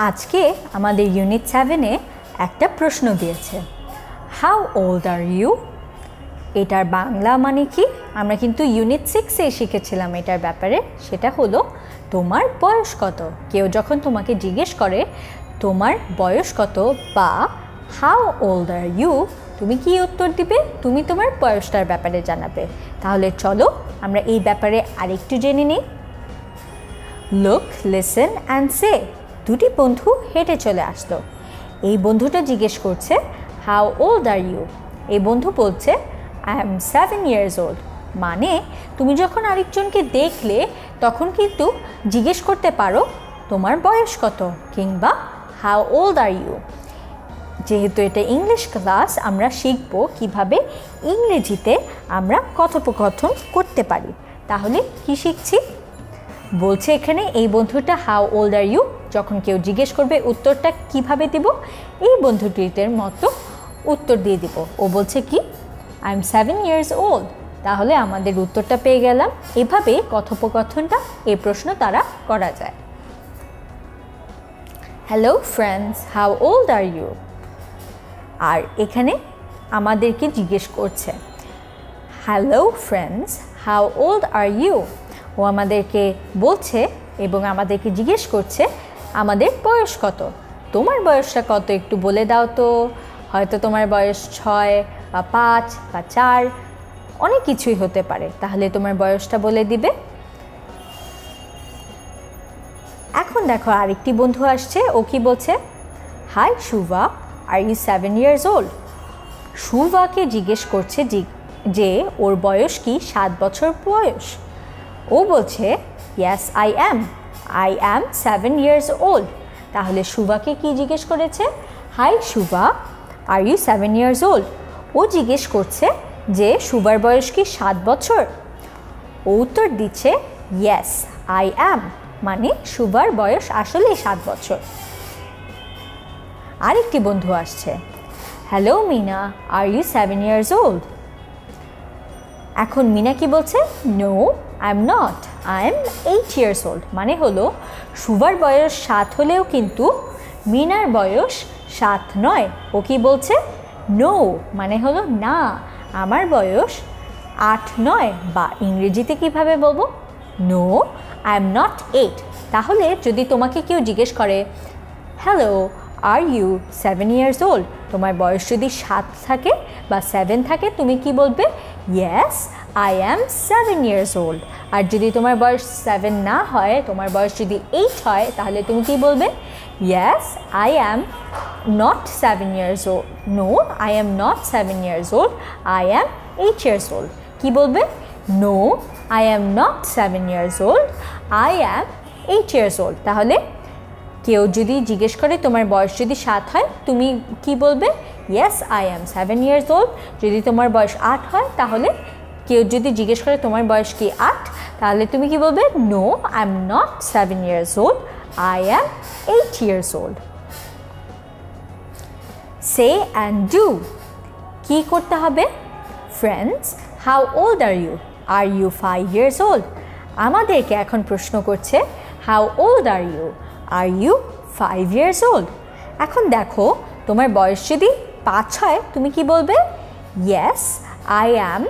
আজকে আমাদের ইউনিট 7-এ একটা প্রশ্ন দিয়েছে, হাউ ওল্ড আর ইউ। এটার বাংলা মানে কি আমরা কিন্তু ইউনিট 6-এ শিখেছিলাম এটার ব্যাপারে। সেটা হলো তোমার বয়স কত। কেউ যখন তোমাকে জিজ্ঞেস করে তোমার বয়স কত বা হাউ ওল্ড আর ইউ, তুমি কি উত্তর দিবে? তুমি তোমার বয়সটার ব্যাপারে জানাবে। তাহলে চলো আমরা এই ব্যাপারে আরেকটু জেনে নিই। লুক, লিসেন অ্যান্ড সে। দুটি বন্ধু হেঁটে চলে আসলো। এই বন্ধুটা জিজ্ঞেস করছে হাউ ওল্ড আর ইউ। এই বন্ধু বলছে আই এম 7 years old। মানে তুমি যখন আরেকজনকে দেখলে তখন কিন্তু জিজ্ঞেস করতে পারো তোমার বয়স কত কিংবা হাউ ওল্ড আর ইউ। যেহেতু এটা ইংলিশ ক্লাস, আমরা শিখব কিভাবে ইংরেজিতে আমরা কথোপকথন করতে পারি। তাহলে কি শিখছি? বলছে এখানে এই বন্ধুটা হাউ ওল্ড আর ইউ, যখন কেউ জিজ্ঞেস করবে উত্তরটা কিভাবে দিব, এই বন্ধুটির মতো উত্তর দিয়ে দিব। ও বলছে কি আই এম 7 years old। তাহলে আমাদের উত্তরটা পেয়ে গেলাম। এভাবে কথোপকথনটা এই প্রশ্ন দ্বারা করা যায়। Hello friends, how old are you. আর এখানে আমাদেরকে জিজ্ঞেস করছে hello friends, how old are you. ও আমাদেরকে বলছে এবং আমাদেরকে জিজ্ঞেস করছে আমাদের বয়স কত। তোমার বয়সটা কত একটু বলে দাও তো। হয়তো তোমার বয়স 6 বা 5 বা 4, অনেক কিছুই হতে পারে। তাহলে তোমার বয়সটা বলে দিবে। এখন দেখো আরেকটি বন্ধু আসছে। ও কি বলছে, hi Shubha, are you 7 years old। শুভাকে জিজ্ঞেস করছে যে ওর বয়স কি 7 বছর বয়স। ও বলছে yes I am 7 years old। তাহলে শুভাকে কি জিজ্ঞেস করেছে, hi Shubha, are you 7 years old। ও জিজ্ঞেস করছে যে শুভার বয়স কি 7 বছর। ও উত্তর দিচ্ছে ইয়েস আই অ্যাম, মানে শুভার বয়স আসলেই 7 বছর। আরেকটি বন্ধু আসছে, hello Meena, are you 7 years old। এখন মিনা কি বলছে, no I am not, I am 8 years old। মানে হলো শুভার বয়স 7 হলেও কিন্তু মিনার বয়স 7 নয়। ও কি বলছে, নো, মানে হলো না, আমার বয়স 8 নয়। বা ইংরেজিতে কিভাবে বলবো, নো আই এম নট 8। তাহলে যদি তোমাকে কেউ জিজ্ঞেস করে hello are you 7 years old, তোমার বয়স যদি 7 থাকে বা 7 থাকে, তুমি কি বলবে, yes I am 7 years old। আর যদি তোমার বয়স 7 না হয়, তোমার বয়স যদি 8 হয়, তাহলে তুমি কি বলবে, yes I am not 7 years old। No I am not 7 years old, I am 8 years old। কি বলবে, no I am not 7 years old, I am 8 years old। তাহলে কেউ যদি জিজ্ঞেস করে তোমার বয়স যদি 7 হয়, তুমি কি বলবে, yes I am 7 years old। যদি তোমার বয়স 8 হয়, তাহলে কেউ যদি জিজ্ঞেস করে তোমার বয়স কি 8, তাহলে তুমি কি বলবে, no I am not 7 years old, I am 8 years old। Say and do, কি করতে হবে, friends how old are you 5 years old। আমাদেরকে এখন প্রশ্ন করছে how old are you 5 years old। এখন দেখো তোমার বয়স যদি 5 হয়, তুমি কি বলবে, yes I am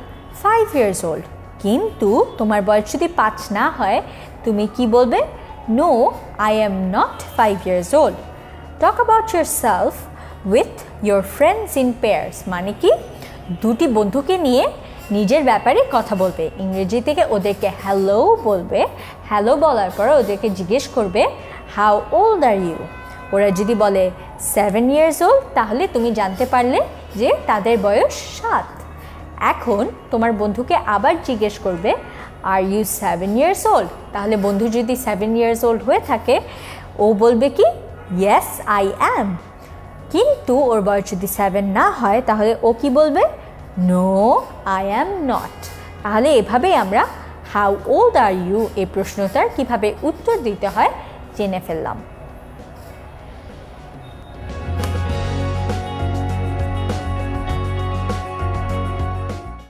5 years old। কিন্তু তোমার বয়স যদি 5 না হয়, তুমি কি বলবে, no I am not 5 years old। Talk about yourself with your friends in pairs। মানে কি, দুটি বন্ধুকে নিয়ে নিজের ব্যাপারে কথা বলবে। ইংরেজি থেকে ওদেরকে হ্যালো বলবে। হ্যালো বলার পর ওদেরকে জিজ্ঞেস করবে হাউ ওল্ড আর ইউ। ওরা যদি বলে 7 years old, তাহলে তুমি জানতে পারলে যে তাদের বয়স 7। এখন তোমার বন্ধুকে আবার জিজ্ঞেস করবে আর ইউ 7 years old। তাহলে বন্ধু যদি 7 years old হয়ে থাকে, ও বলবে কি, ইয়েস আই অ্যাম। কিন্তু ওর বয়স যদি 7 না হয়, তাহলে ও কি বলবে, নো আই অ্যাম নট। তাহলে এভাবেই আমরা হাউ ওল্ড আর ইউ এই প্রশ্নটার কিভাবে উত্তর দিতে হয় জেনে ফেললাম।